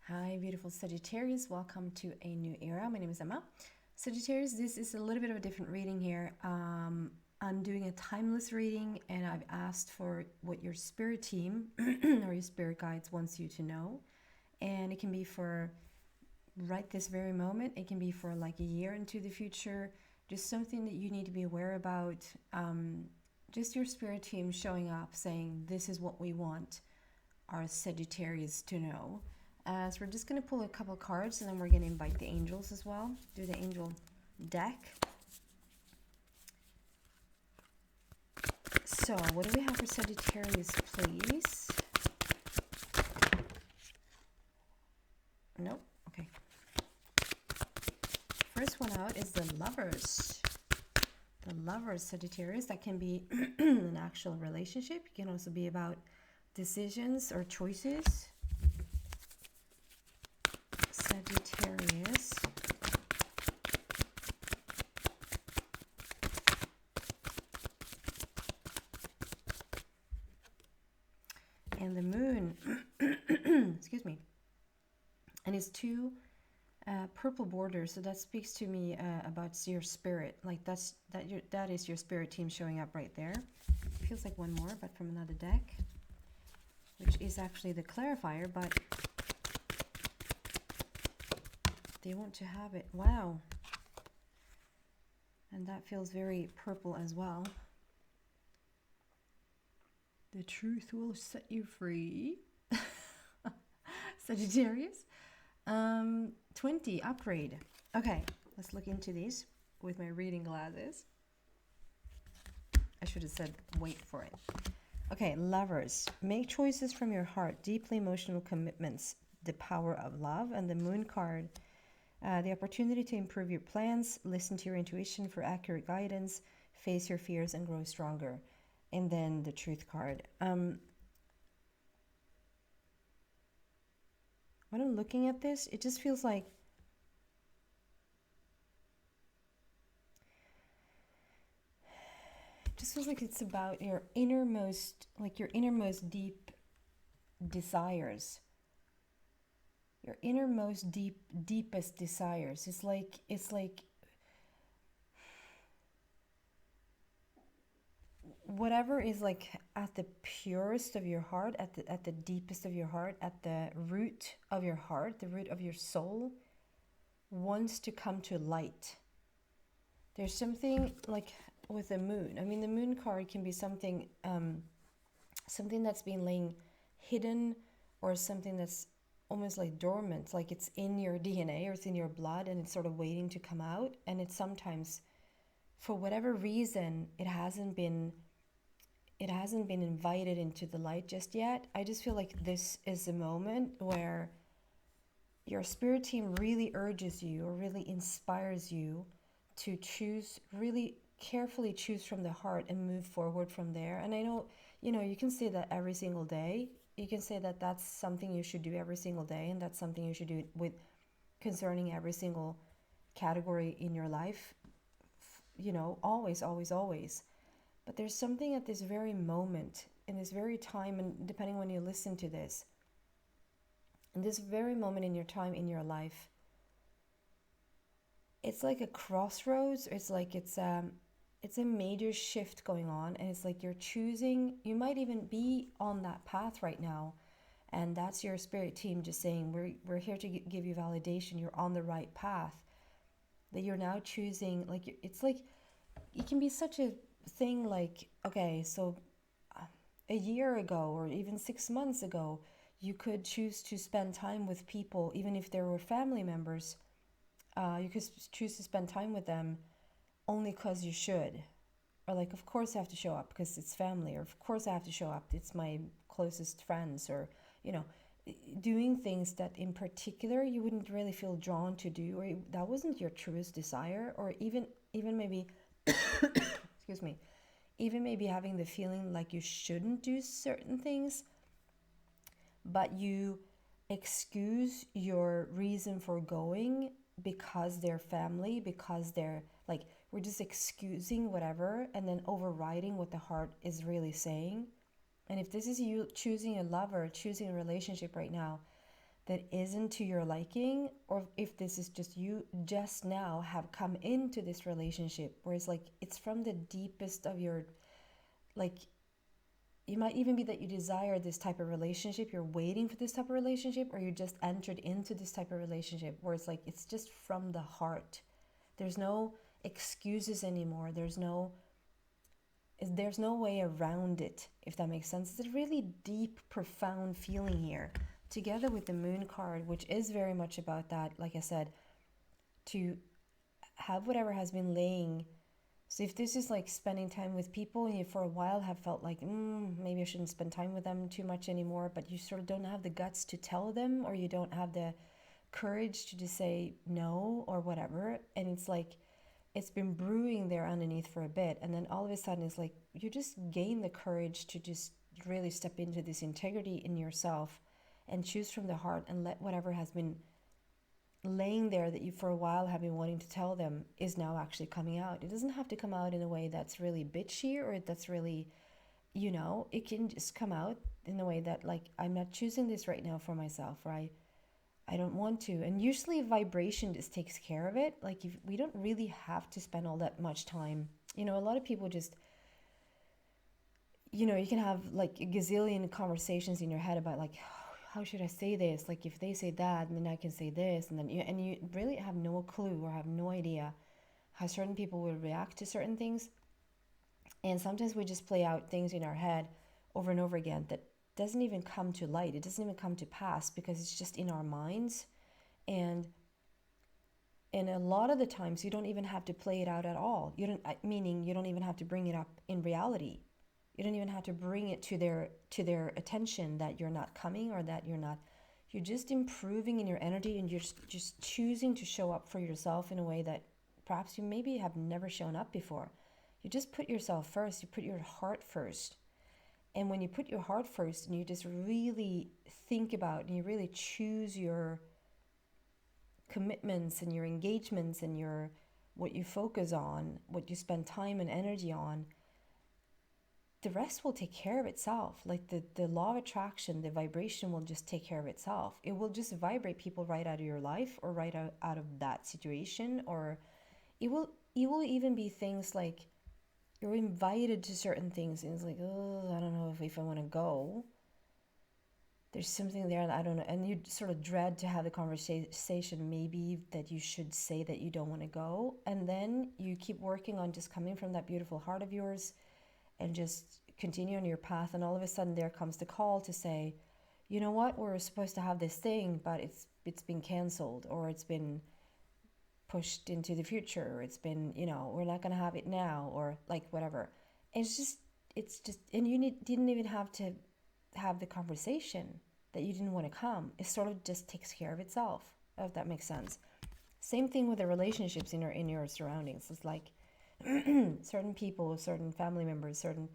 Hi, beautiful Sagittarius. Welcome to a new era. My name is Emma. Sagittarius, this is a little bit of a different reading here. I'm doing a timeless reading, and I've asked for what your spirit team or your spirit guides wants you to know. And it can be for right this very moment. It can be for like a year into the future. Just something that you need to be aware about. Just your spirit team showing up saying, this is what we want our Sagittarius to know. So we're just going to pull a couple cards, and then we're going to invite the angels as well. Do the angel deck. So what do we have for Sagittarius, please? Nope. Okay. First one out is the Lovers. The Lovers, Sagittarius. That can be an actual relationship. It can also be about decisions or choices. Sagittarius. And the Moon. Excuse me. And it's two purple borders, so that speaks to me about your spirit. Like that is your spirit team showing up right there. Feels like one more, but from another deck, which is actually the clarifier, but they want to have it. Wow. And that feels very purple as well. The truth will set you free. Sagittarius. 20, upgrade. Okay, let's look into these with my reading glasses. I should have said wait for it. Okay, Lovers. Make choices from your heart. Deeply emotional commitments. The power of love. And the Moon card. The opportunity to improve your plans. Listen to your intuition for accurate guidance. Face your fears and grow stronger. And then the Truth card. When I'm looking at this, it just feels like it's about your innermost, like your innermost deep desires. Your innermost deepest desires. It's like whatever is like at the purest of your heart, at the deepest of your heart, at the root of your heart, the root of your soul, wants to come to light. There's something like with the Moon. I mean, the Moon card can be something something that's been laying hidden, or something that's almost like dormant, like it's in your DNA or it's in your blood and it's sort of waiting to come out. And it's sometimes, for whatever reason, it hasn't been invited into the light just yet. I just feel like this is a moment where your spirit team really urges you or really inspires you to choose, really carefully choose from the heart and move forward from there. And I know, you can say that every single day. You can say that that's something you should do every single day, and that's something you should do with concerning every single category in your life. Always, always, always. But there's something at this very moment, in this very time, and depending when you listen to this, in this very moment in your time, in your life, it's like a crossroads. It's like it's a major shift going on, and it's like you're choosing. You might even be on that path right now, and that's your spirit team just saying, we're here to give you validation. You're on the right path. That you're now choosing, like, it's like it can be such a thing, like, okay, so a year ago or even 6 months ago, you could choose to spend time with people, even if they were family members. You could choose to spend time with them only because you should, or like, of course I have to show up because it's family, or of course I have to show up, it's my closest friends, or doing things that in particular you wouldn't really feel drawn to do, or that wasn't your truest desire, or even maybe excuse me, even maybe having the feeling like you shouldn't do certain things, but you excuse your reason for going because they're family, because they're like, we're just excusing whatever and then overriding what the heart is really saying. And if this is you choosing a lover, choosing a relationship right now, that isn't to your liking, or if this is just you just now have come into this relationship where it's like it's from the deepest of your, like, you might even be that you desire this type of relationship, you're waiting for this type of relationship, or you just entered into this type of relationship where it's like it's just from the heart. There's no excuses anymore. There's no way around it, if that makes sense. It's a really deep, profound feeling here, together with the moon card, which is very much about that, like I said, to have whatever has been laying. So if this is like spending time with people and you for a while have felt like, maybe I shouldn't spend time with them too much anymore, but you sort of don't have the guts to tell them, or you don't have the courage to just say no or whatever, and it's like it's been brewing there underneath for a bit, and then all of a sudden it's like you just gain the courage to just really step into this integrity in yourself and choose from the heart, and let whatever has been laying there that you for a while have been wanting to tell them is now actually coming out. It doesn't have to come out in a way that's really bitchy, or that's really, it can just come out in a way that, like, I'm not choosing this right now for myself, or I don't want to. And usually vibration just takes care of it. Like, if we don't really have to spend all that much time. A lot of people just, you can have like a gazillion conversations in your head about like, how should I say this? Like, if they say that, then I can say this. And then you really have no clue or have no idea how certain people will react to certain things. And sometimes we just play out things in our head over and over again that doesn't even come to light. It doesn't even come to pass because it's just in our minds. And a lot of the times you don't even have to play it out at all. Meaning you don't even have to bring it up in reality. You don't even have to bring it to their attention that you're not coming, or that you're just improving in your energy, and you're just choosing to show up for yourself in a way that perhaps you maybe have never shown up before. You just put yourself first. You put your heart first. And when you put your heart first and you just really think about and you really choose your commitments and your engagements and what you focus on, what you spend time and energy on, the rest will take care of itself. Like the law of attraction, the vibration will just take care of itself. It will just vibrate people right out of your life, or right out of that situation, or it will even be things like you're invited to certain things and it's like, oh, I don't know if I want to go. There's something there that I don't know, and you sort of dread to have the conversation maybe that you should say that you don't want to go, and then you keep working on just coming from that beautiful heart of yours and just continue on your path, and all of a sudden there comes the call to say, you know what, we're supposed to have this thing, but it's been canceled, or it's been pushed into the future, or it's been, we're not going to have it now, or like whatever. It's just, and you didn't even have to have the conversation that you didn't want to come. It sort of just takes care of itself, if that makes sense. Same thing with the relationships in your surroundings. It's like certain people, certain family members, you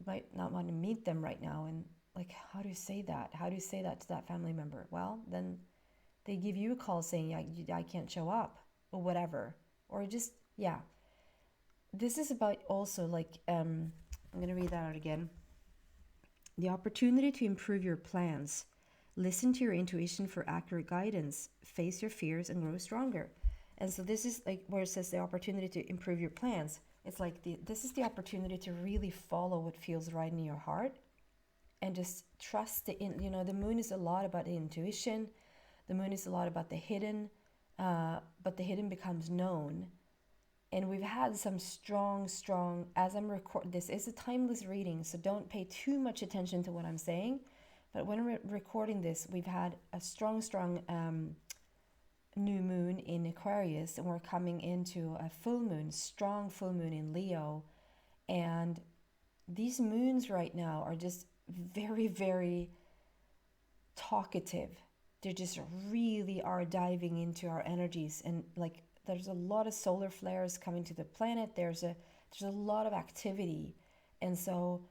might not want to meet them right now, and like, how do you say that? How do you say that to that family member? Well, then they give you a call saying, I can't show up, or whatever, or just, yeah. This is about also like, I'm going to read that out again. The opportunity to improve your plans. Listen to your intuition for accurate guidance. Face your fears and grow stronger. And so this is like where it says the opportunity to improve your plans. It's like this is the opportunity to really follow what feels right in your heart, and just trust the moon is a lot about the intuition. The moon is a lot about the hidden, but the hidden becomes known. And we've had some strong, as I'm recording, this is a timeless reading, so don't pay too much attention to what I'm saying. But when I'm recording this, we've had a strong new moon in Aquarius, and we're coming into a strong full moon in Leo. And these moons right now are just very, very talkative. They just really are diving into our energies, and like there's a lot of solar flares coming to the planet. There's a lot of activity, and so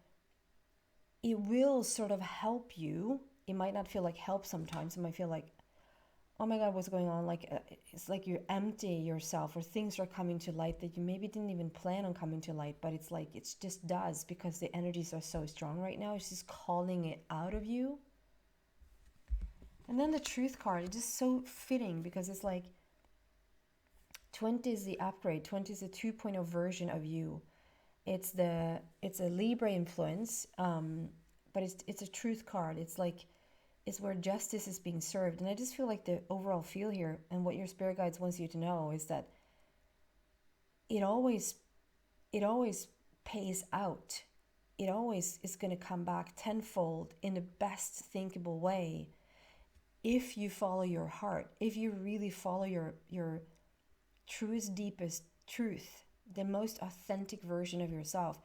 it will sort of help you. It might not feel like help sometimes. It might feel like, oh my God, what's going on? Like it's like you empty yourself, or things are coming to light that you maybe didn't even plan on coming to light, but it's like it just does, because the energies are so strong right now. It's just calling it out of you. And then the truth card, it's just so fitting because it's like 20 is the upgrade. 20 is the 2.0 version of you. It's a Libra influence, but it's a truth card. It's like, it's where justice is being served. And I just feel like the overall feel here, and what your spirit guides wants you to know, is that it always pays out. It always is going to come back tenfold in the best thinkable way if you follow your heart, if you really follow your truest, deepest truth, the most authentic version of yourself.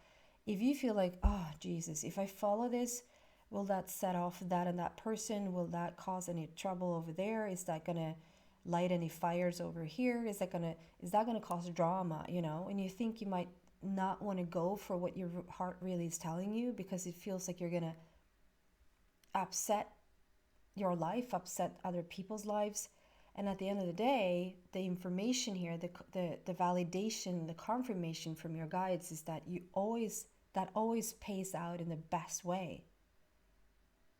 If you feel like, oh Jesus, if I follow this, will that set off that and that person? Will that cause any trouble over there? Is that gonna light any fires over here? Is that gonna cause drama? You know, and you think you might not want to go for what your heart really is telling you because it feels like you're gonna upset your life, upset other people's lives. And at the end of the day, the information here, the validation, the confirmation from your guides is that that always pays out in the best way.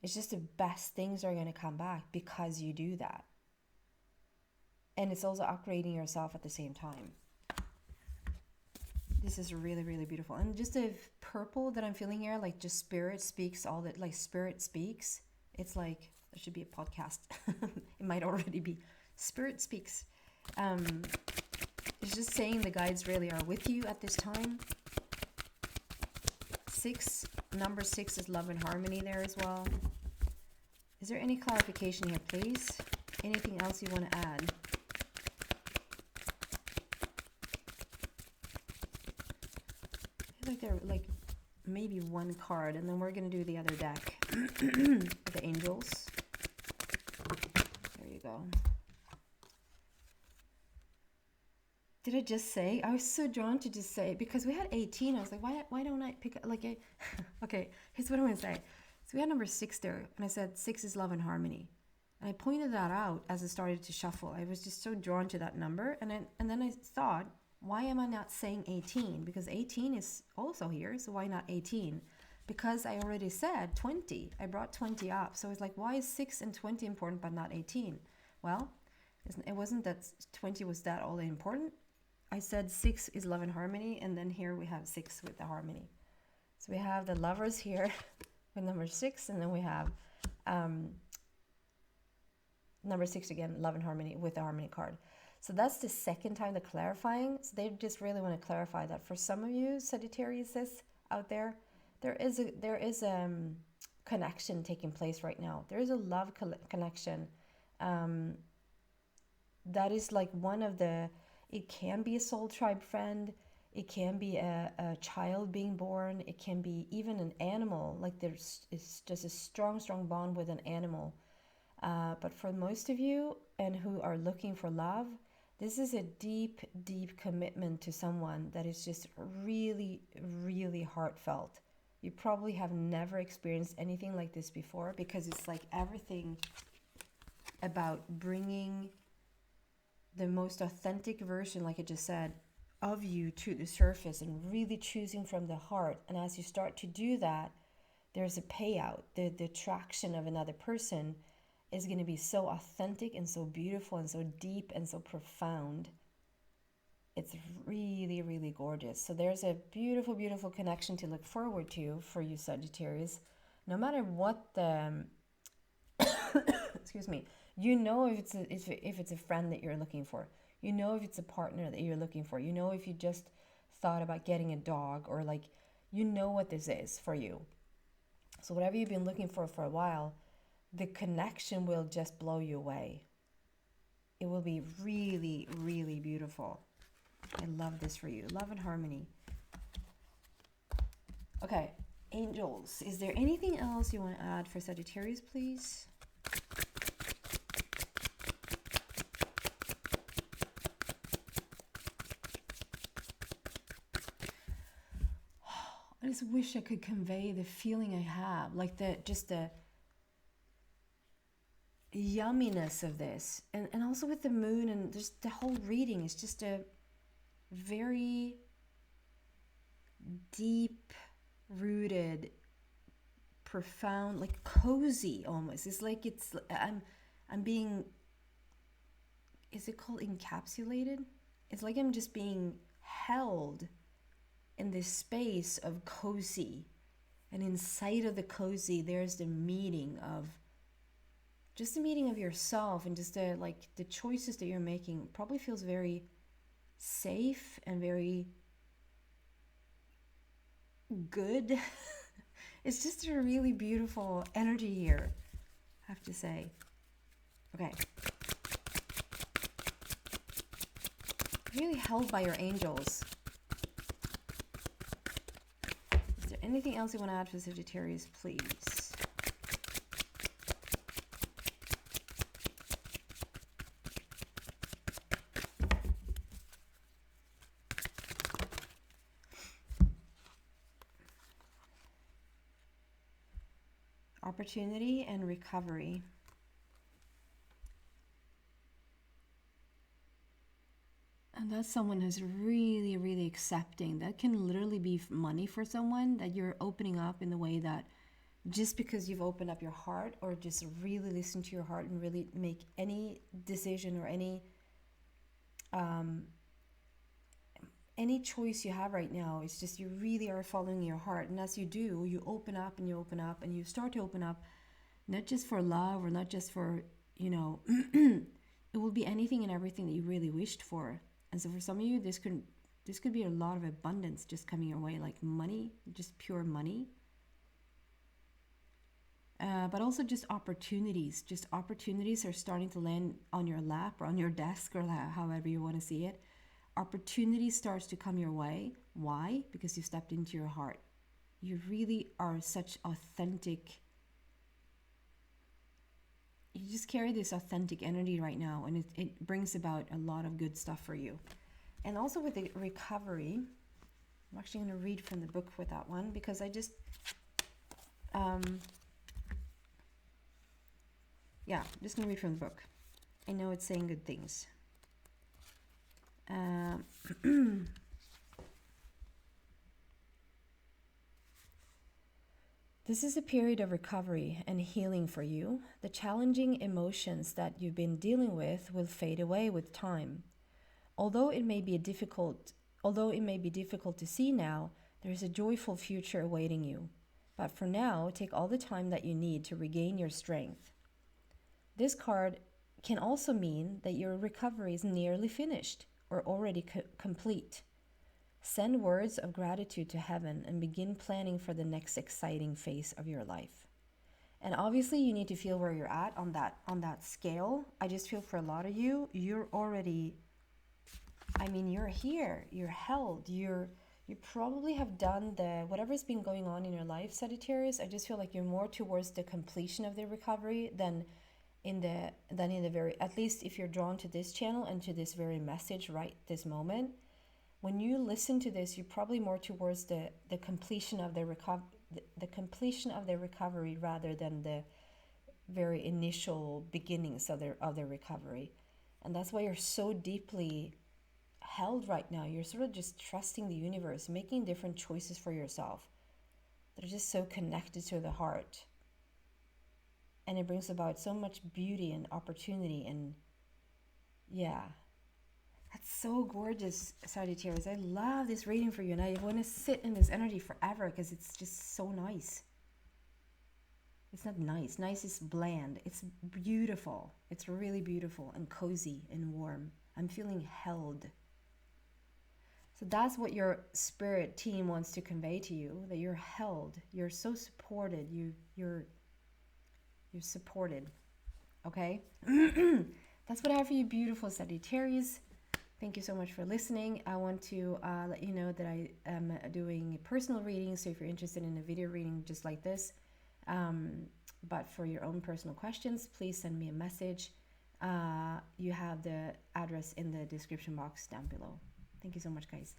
It's just the best things are going to come back because you do that. And it's also upgrading yourself at the same time. This is really, really beautiful. And just the purple that I'm feeling here, like just spirit speaks, all that, like spirit speaks. It's like, there should be a podcast. It might already be. Spirit speaks. It's just saying the guides really are with you at this time. Number 6 is love and harmony there as well. Is there any clarification here, please? Anything else you want to add? I feel like they're like maybe one card, and then we're going to do the other deck. The angels. There you go. Did I just say? I was so drawn to just say, because we had 18. I was like, why don't I pick, like, okay, here's what I'm going to say. So we had number 6 there, and I said 6 is love and harmony. And I pointed that out as I started to shuffle. I was just so drawn to that number. And then I thought, why am I not saying 18? Because 18 is also here, so why not 18? Because I already said 20. I brought 20 up. So it's like, why is 6 and 20 important but not 18? Well, it wasn't that 20 was that all important. I said 6 is love and harmony, and then here we have 6 with the harmony. So we have the lovers here with number 6, and then we have number 6 again, love and harmony with the harmony card. So that's the second time they're clarifying. So they just really want to clarify that for some of you Sagittarius out there, there is a connection taking place right now. There is a love connection that is like one of the, it can be a soul tribe friend, it can be a child being born, it can be even an animal, like it's just a strong bond with an animal. But for most of you and who are looking for love, this is a deep commitment to someone that is just really, really heartfelt. You probably have never experienced anything like this before, because it's like everything about bringing the most authentic version, like I just said, of you to the surface and really choosing from the heart. And as you start to do that, there's a payout. The attraction of another person is going to be so authentic and so beautiful and so deep and so profound. It's really, really gorgeous. So there's a beautiful, beautiful connection to look forward to for you Sagittarius. No matter what the, excuse me, you know if it's a friend that you're looking for. You know if it's a partner that you're looking for. You know if you just thought about getting a dog, or like, you know what this is for you. So whatever you've been looking for a while, the connection will just blow you away. It will be really, really beautiful. I love this for you. Love and harmony. Okay, angels. Is there anything else you want to add for Sagittarius, please? I just wish I could convey the feeling I have, like the yumminess of this, and also with the moon, and just the whole reading is just a very deep rooted, profound, like cozy almost. It's like I'm being, is it called encapsulated? It's like I'm just being held in this space of cozy. And inside of the cozy, there's the meeting of, just the meeting of yourself, and just the, like, the choices that you're making probably feels very safe and very good. It's just a really beautiful energy here, I have to say. Okay. Really held by your angels. Is there anything else you want to add for Sagittarius, please? Opportunity and recovery. And that's someone who's really, really accepting. That can literally be money for someone, that you're opening up in the way that just because you've opened up your heart, or just really listen to your heart and really make any decision or any choice you have right now, it's just you really are following your heart. And as you do, you open up and you open up and you start to open up, not just for love or not just for, you know, it will be anything and everything that you really wished for. And so for some of you, this could be a lot of abundance just coming your way, like money, just pure money. But also just opportunities. Just opportunities are starting to land on your lap or on your desk, or however you want to see it. Opportunity starts to come your way. Why? Because you stepped into your heart. You really are such authentic. You just carry this authentic energy right now, and it brings about a lot of good stuff for you. And also with the recovery, I'm actually going to read from the book with that one, because I just, yeah, I'm just going to read from the book. I know it's saying good things. This is a period of recovery and healing for you. The challenging emotions that you've been dealing with will fade away with time. Although it may be difficult to see now, there is a joyful future awaiting you. But for now, take all the time that you need to regain your strength. This card can also mean that your recovery is nearly finished or already complete. Send words of gratitude to heaven and begin planning for the next exciting phase of your life. And obviously you need to feel where you're at on that scale. I just feel for a lot of you, you're already, I mean, you're here, you're held, you probably have done whatever's been going on in your life, Sagittarius. I just feel like you're more towards the completion of the recovery than in the very, at least if you're drawn to this channel and to this very message right this moment. When you listen to this, you're probably more towards the completion of the completion of the recovery rather than the very initial beginnings of the recovery. And that's why you're so deeply held right now. You're sort of just trusting the universe, making different choices for yourself. They're just so connected to the heart. And it brings about so much beauty and opportunity, and yeah. That's so gorgeous, Sagittarius. I love this reading for you, and I want to sit in this energy forever because it's just so nice. It's not nice. Nice is bland. It's beautiful. It's really beautiful and cozy and warm. I'm feeling held. So that's what your spirit team wants to convey to you, that you're held. You're so supported. You're supported. Okay? That's what I have for you, beautiful Sagittarius. Thank you so much for listening. I want to let you know that I am doing personal readings, so if you're interested in a video reading just like this, but for your own personal questions, please send me a message. You have the address in the description box down below. Thank you so much, guys.